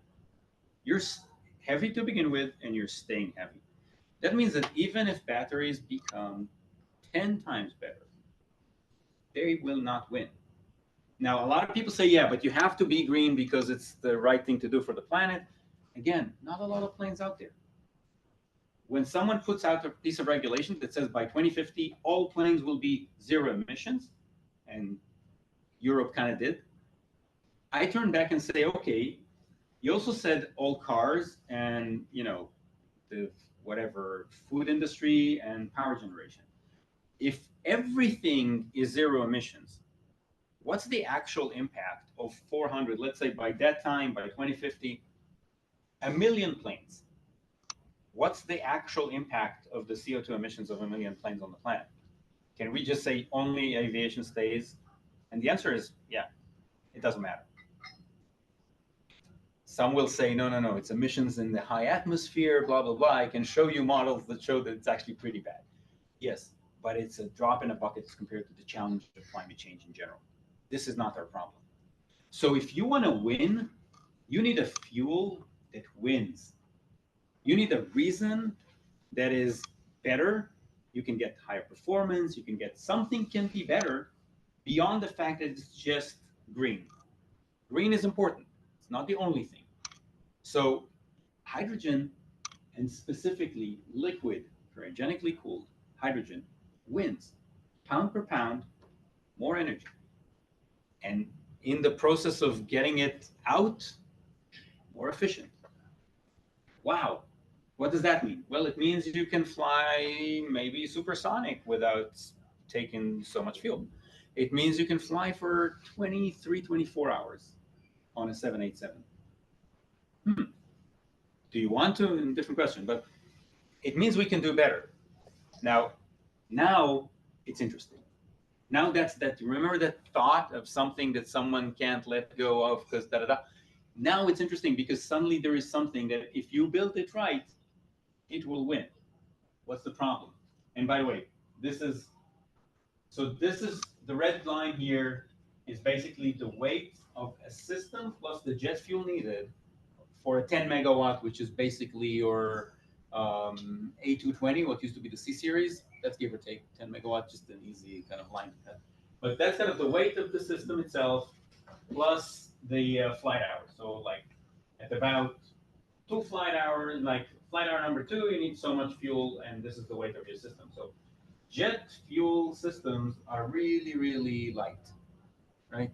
You're heavy to begin with, and you're staying heavy. That means that even if batteries become 10 times better, they will not win. Now, a lot of people say, yeah, but you have to be green because it's the right thing to do for the planet. Again, not a lot of planes out there. When someone puts out a piece of regulation that says by 2050, all planes will be zero emissions, and Europe kind of did, I turn back and say, okay, you also said all cars and, the whatever food industry and power generation. If everything is zero emissions, what's the actual impact of 400, let's say by that time, by 2050, 1 million planes? what's the actual impact of the CO2 emissions of 1 million planes on the planet? Can we just say only aviation stays? And the answer is, yeah, it doesn't matter. Some will say, no, no, no, it's emissions in the high atmosphere, blah, blah, blah. I can show you models that show that it's actually pretty bad. Yes, but it's a drop in a bucket as compared to the challenge of climate change in general. This is not our problem. So if you want to win, you need a fuel that wins. You need a reason that is better. You can get higher performance. You can get something can be better beyond the fact that it's just green. Green is important. It's not the only thing. So hydrogen, and specifically liquid, cryogenically cooled hydrogen, wins pound per pound more energy. And in the process of getting it out, more efficient. Wow. What does that mean? Well, it means you can fly maybe supersonic without taking so much fuel. It means you can fly for 23, 24 hours on a 787. Do you want to? Different question, but it means we can do better. Now it's interesting. Now remember that thought of something that someone can't let go of because da da da. Now it's interesting because suddenly there is something that if you build it right, it will win. What's the problem? And by the way, this is the red line here is basically the weight of a system plus the jet fuel needed for a 10 megawatt, which is basically your A220, what used to be the C series. That's give or take 10 megawatt, just an easy kind of line to cut. But that's kind of the weight of the system itself plus the flight hours. So like at about 2 flight hours, like flight hour number 2, you need so much fuel, and this is the weight of your system. So jet fuel systems are really, really light, right?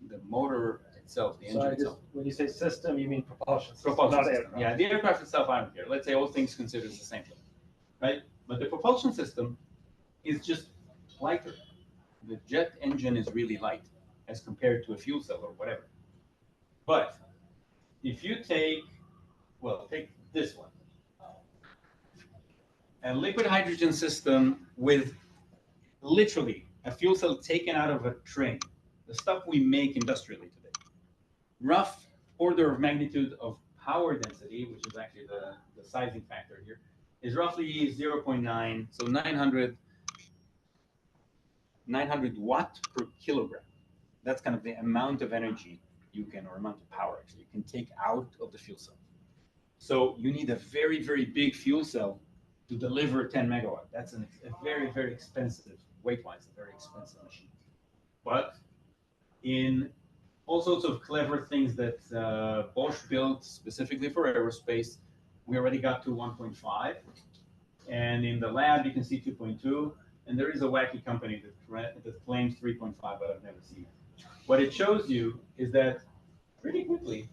The motor itself, the engine itself. When you say system, you mean propulsion system, Propulsion not system. aircraft. Yeah, the aircraft itself, I don't care. Let's say all things considered the same thing, right? But the propulsion system is just lighter. The jet engine is really light as compared to a fuel cell or whatever. But if you take this one, a liquid hydrogen system with literally a fuel cell taken out of a train, the stuff we make industrially today, rough order of magnitude of power density, which is actually the sizing factor here, is roughly 0.9, so 900 watt per kilogram. That's kind of the amount of energy you can, or amount of power actually, you can take out of the fuel cell. So you need a very, very big fuel cell to deliver 10 megawatt. That's a very, very expensive, weight-wise, a very expensive machine. But in all sorts of clever things that Bosch built specifically for aerospace, we already got to 1.5. And in the lab, you can see 2.2. And there is a wacky company that claims 3.5, but I've never seen it. What it shows you is that pretty quickly,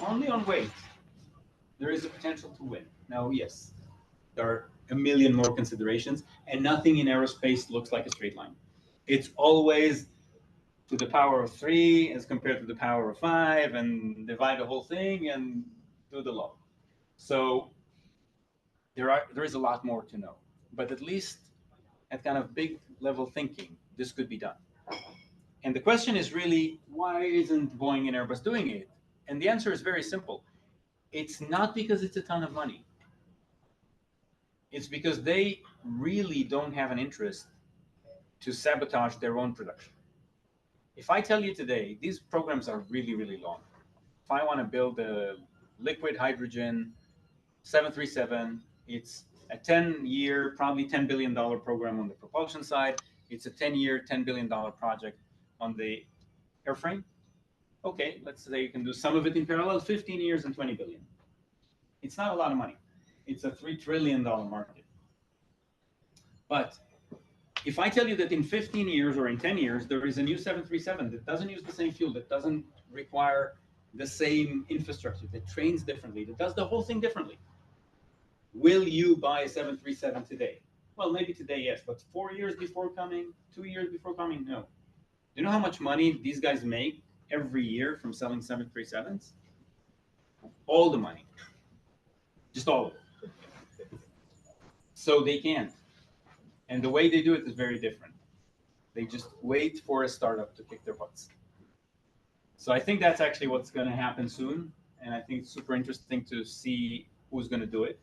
only on weight, there is a potential to win. Now, yes, there are a million more considerations, and nothing in aerospace looks like a straight line. It's always to the power of 3 as compared to the power of 5, and divide the whole thing and do the log. So there is a lot more to know, but at least at kind of big level thinking, this could be done. And the question is really, why isn't Boeing and Airbus doing it? And the answer is very simple. It's not because it's a ton of money. It's because they really don't have an interest to sabotage their own production. If I tell you today, these programs are really, really long. If I want to build a liquid hydrogen 737, it's a 10-year, probably $10 billion program on the propulsion side. It's a 10-year, $10 billion project on the airframe. Okay, let's say you can do some of it in parallel, 15 years and 20 billion. It's not a lot of money. It's a $3 trillion market. But if I tell you that in 15 years or in 10 years, there is a new 737 that doesn't use the same fuel, that doesn't require the same infrastructure, that trains differently, that does the whole thing differently, will you buy a 737 today? Well, maybe today, yes, but 4 years before coming, 2 years before coming, no. Do you know how much money these guys make every year from selling 737s? All the money. just all of it. So they can't. And the way they do it is very different. They just wait for a startup to kick their butts. So I think that's actually what's going to happen soon. And I think it's super interesting to see who's going to do it.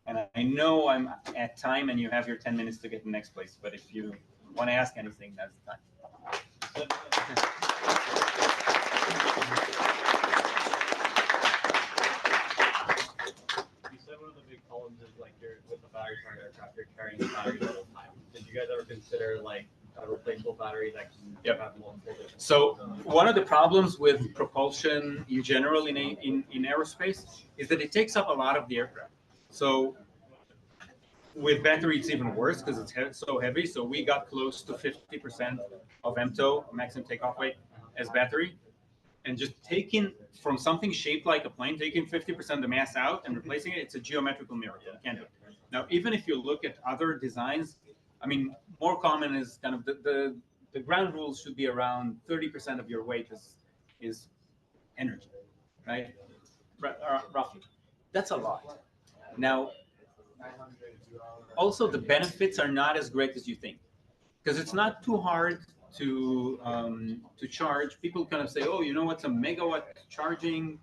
And I know I'm at time and you have your 10 minutes to get to the next place. But if you want to ask anything, that's the time. You said one of the big problems is like you're with the battery powered aircraft, you're carrying the battery the whole time. Did you guys ever consider like a replaceable battery that can have multiple different? So one of the problems with propulsion in general in aerospace is that it takes up a lot of the aircraft. So with battery, it's even worse because it's so heavy. So we got close to 50% of MTOW, maximum takeoff weight, as battery. And just taking from something shaped like a plane, taking 50% of the mass out and replacing it, it's a geometrical miracle. You can't do it. Now, even if you look at other designs, I mean, more common is kind of the ground rules should be around 30% of your weight is energy, right? Roughly. That's a lot. Now, also the benefits are not as great as you think, because it's not too hard to charge. People kind of say, oh, you know what's a megawatt charging?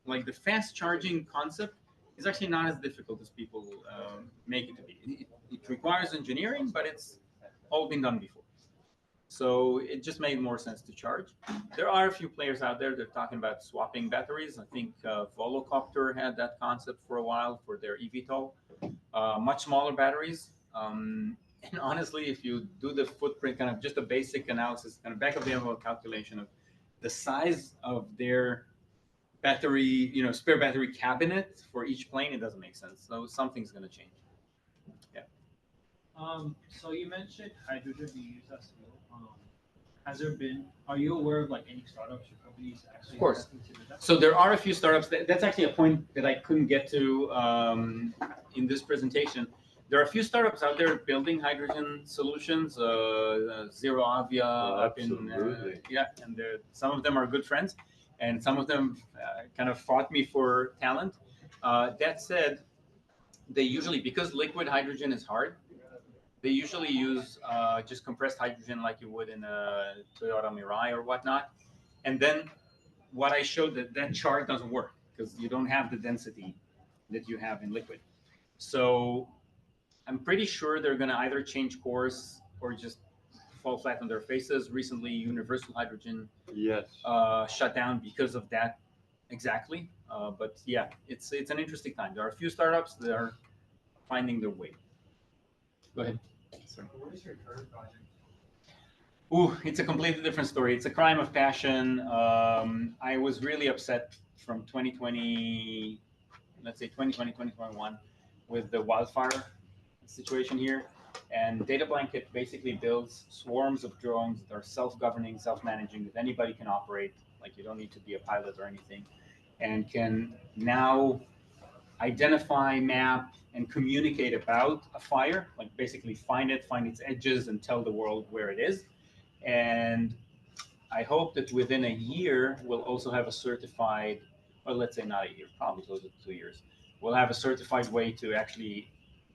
Like the fast charging concept is actually not as difficult as people make it to be. It requires engineering, but it's all been done before. So it just made more sense to charge. There are a few players out there that are talking about swapping batteries. I think Volocopter had that concept for a while for their eVTOL. Much smaller batteries. And honestly, if you do the footprint, kind of just a basic analysis, kind of back of the envelope calculation of the size of their battery, spare battery cabinet for each plane, it doesn't make sense. So something's going to change. Yeah. So you mentioned hydrogen being used as fuel. Are you aware of like any startups or companies actually? Of course. That? So there are a few startups. That's actually a point that I couldn't get to in this presentation. There are a few startups out there building hydrogen solutions. Zero Avia up in and some of them are good friends, and some of them kind of fought me for talent. That said, they usually, because liquid hydrogen is hard, they usually use just compressed hydrogen like you would in a Toyota Mirai or whatnot. And then what I showed that chart doesn't work because you don't have the density that you have in liquid. So I'm pretty sure they're going to either change course or just fall flat on their faces. Recently, Universal Hydrogen shut down because of that exactly. But yeah, it's an interesting time. There are a few startups that are finding their way. Go ahead. Sorry. What is your current project? Ooh, it's a completely different story. It's a crime of passion. I was really upset from 2020, let's say 2020, 2021, with the wildfire situation here. And Data Blanket basically builds swarms of drones that are self-governing, self-managing, that anybody can operate. Like you don't need to be a pilot or anything, and can now identify, map, and communicate about a fire, like basically find its edges, and tell the world where it is. And I hope that within a year, we'll also have a certified, or let's say not a year, probably closer to 2 years, we'll have a certified way to actually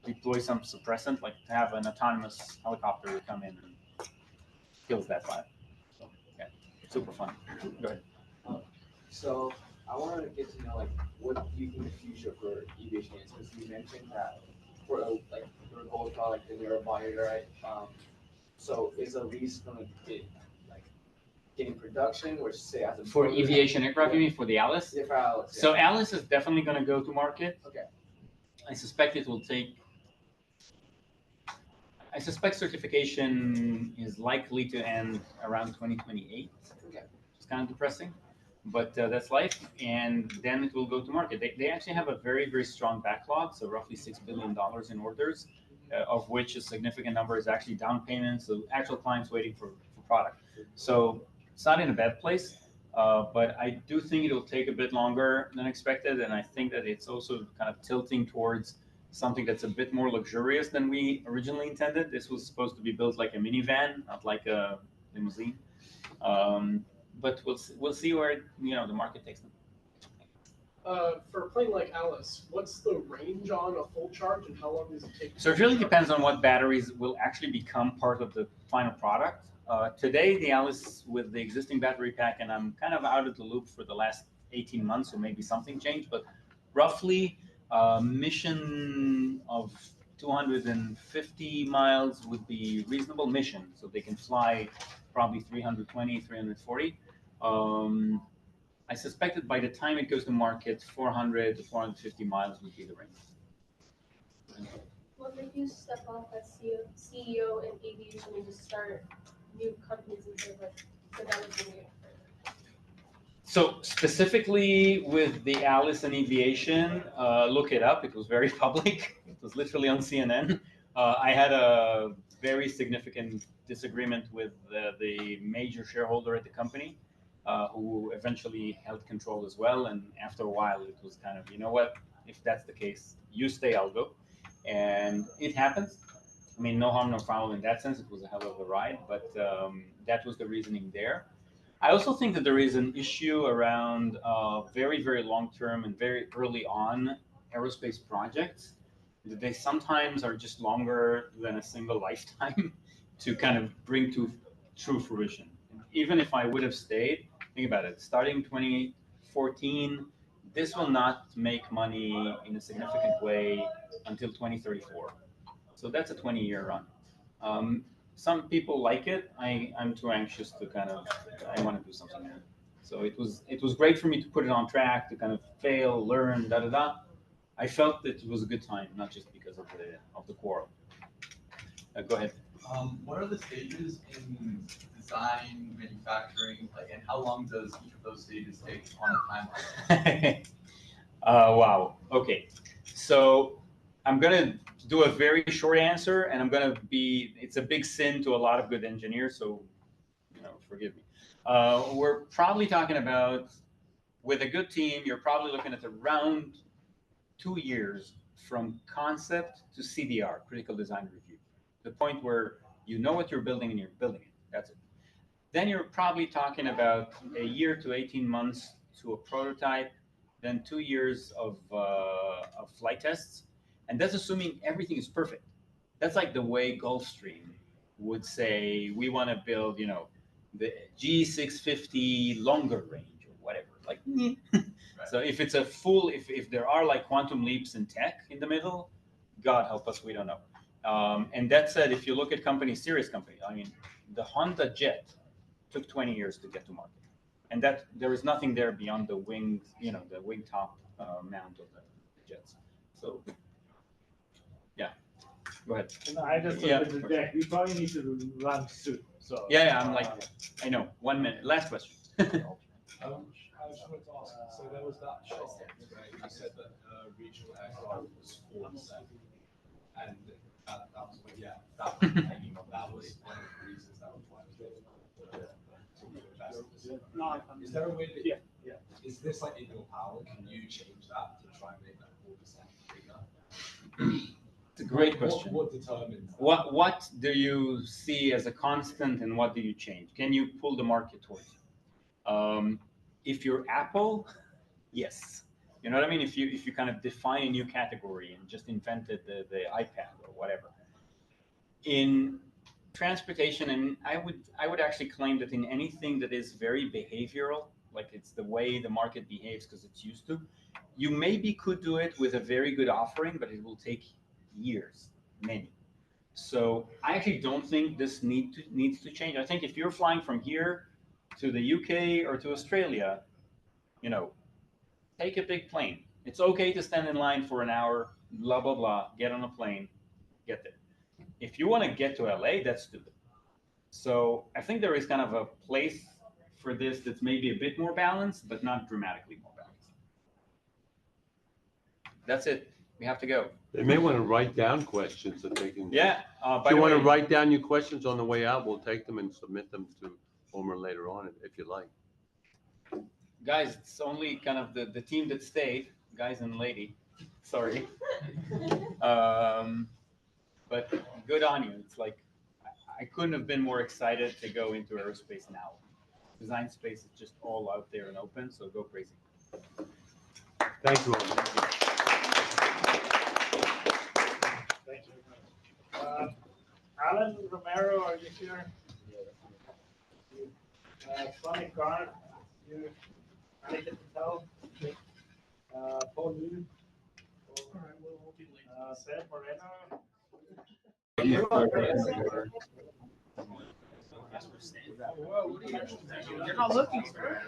deploy some suppressant, like to have an autonomous helicopter to come in and kills that fire. So yeah, super fun. Go ahead. So I wanted to get to know, like, what do you think the future for aviation is? Because you mentioned that for like your goal is like the narrow body, right? So is a lease going to get in production, or say as a For aviation aircraft, you mean for the Alice? Yeah, for Alice. Yeah. So Alice is definitely going to go to market. Okay. I suspect it will take. I suspect certification is likely to end around 2028. Okay. It's kind of depressing, but that's life. And then it will go to market. They actually have a very, very strong backlog, so roughly $6 billion in orders, of which a significant number is actually down payments, so actual clients waiting for product. So it's not in a bad place, but I do think it will take a bit longer than expected, and I think that it's also kind of tilting towards something that's a bit more luxurious than we originally intended. This was supposed to be built like a minivan, not like a limousine. But we'll see where the market takes them. For a plane like Alice, what's the range on a full charge and how long does it take? So it really depends on what batteries will actually become part of the final product. Today, the Alice with the existing battery pack, and I'm kind of out of the loop for the last 18 months, so maybe something changed, but roughly mission of 250 miles would be reasonable mission, so they can fly probably 320, 340. I suspect that by the time it goes to market, 400 to 450 miles would be the range. What made you step off as CEO in aviation and just start new companies instead of like developing it further? So specifically with the Alice and Aviation, look it up. It was very public. It was literally on CNN. I had a very significant disagreement with the major shareholder at the company, who eventually held control as well. And after a while, it was kind of, you know what, if that's the case, you stay, I'll go. And it happens. I mean, no harm, no foul in that sense. It was a hell of a ride, but that was the reasoning there. I also think that there is an issue around very, very long-term and very early on aerospace projects. That they sometimes are just longer than a single lifetime to kind of bring to true fruition. Even if I would have stayed, think about it, starting 2014, this will not make money in a significant way until 2034. So that's a 20-year run. Some people like it. I'm too anxious to kind of, I want to do something new. So it was great for me to put it on track, to kind of fail, learn, da da da. I felt that it was a good time, not just because of the quarrel. Go ahead. What are the stages in design, manufacturing, and how long does each of those stages take on a timeline? Wow. Okay. So I'm gonna do a very short answer, and it's a big sin to a lot of good engineers, so forgive me. We're probably talking about, with a good team, you're probably looking at around 2 years from concept to CDR, critical design review. The point where you know what you're building and you're building it. That's it. Then you're probably talking about a year to 18 months to a prototype, then 2 years of flight tests. And that's assuming everything is perfect. That's like the way Gulfstream would say, we want to build, the G650 longer range or whatever. Like, right. So if it's a full, if there are like quantum leaps in tech in the middle, God help us, we don't know. And that said, if you look at serious companies, I mean, the Honda Jet took 20 years to get to market. And that there is nothing there beyond the wing, the wing top mount of the jets. So, yeah, go ahead. I just looked at the deck. We probably need to run soon. So yeah, I'm like, I know. 1 minute. Last question. I just wanted to ask, so there was that chart where you said that regional aircraft was 4%, and that was one of the reasons that was why Is there a way that, is this like in your power? Can you change that to try and make that 4% bigger? It's a great question. What determines that? What do you see as a constant and what do you change? Can you pull the market towards you? If you're Apple, yes. You know what I mean? If you kind of define a new category and just invented the iPad or whatever. In transportation, and I would actually claim that in anything that is very behavioral, like it's the way the market behaves because it's used to, you maybe could do it with a very good offering, but it will take years, many. So I actually don't think this needs to change. I think if you're flying from here to the UK or to Australia, take a big plane. It's okay to stand in line for an hour, blah, blah, blah, get on a plane, get there. If you want to get to LA, that's stupid. So I think there is kind of a place for this that's maybe a bit more balanced, but not dramatically more balanced. That's it. We have to go. They may want to write down questions that they can. Yeah. If you want to write down your questions on the way out, we'll take them and submit them to Omer later on, if you like. Guys, it's only kind of the team that stayed, guys and lady. Sorry. But good on you. It's like, I couldn't have been more excited to go into aerospace now. Design space is just all out there and open, so go crazy. Thank you, Omer. Thank you. Alan Romero, are you here? Sonny Garn, you, anything to tell? Paul Yu, Seth Moreno. You're not looking, sir.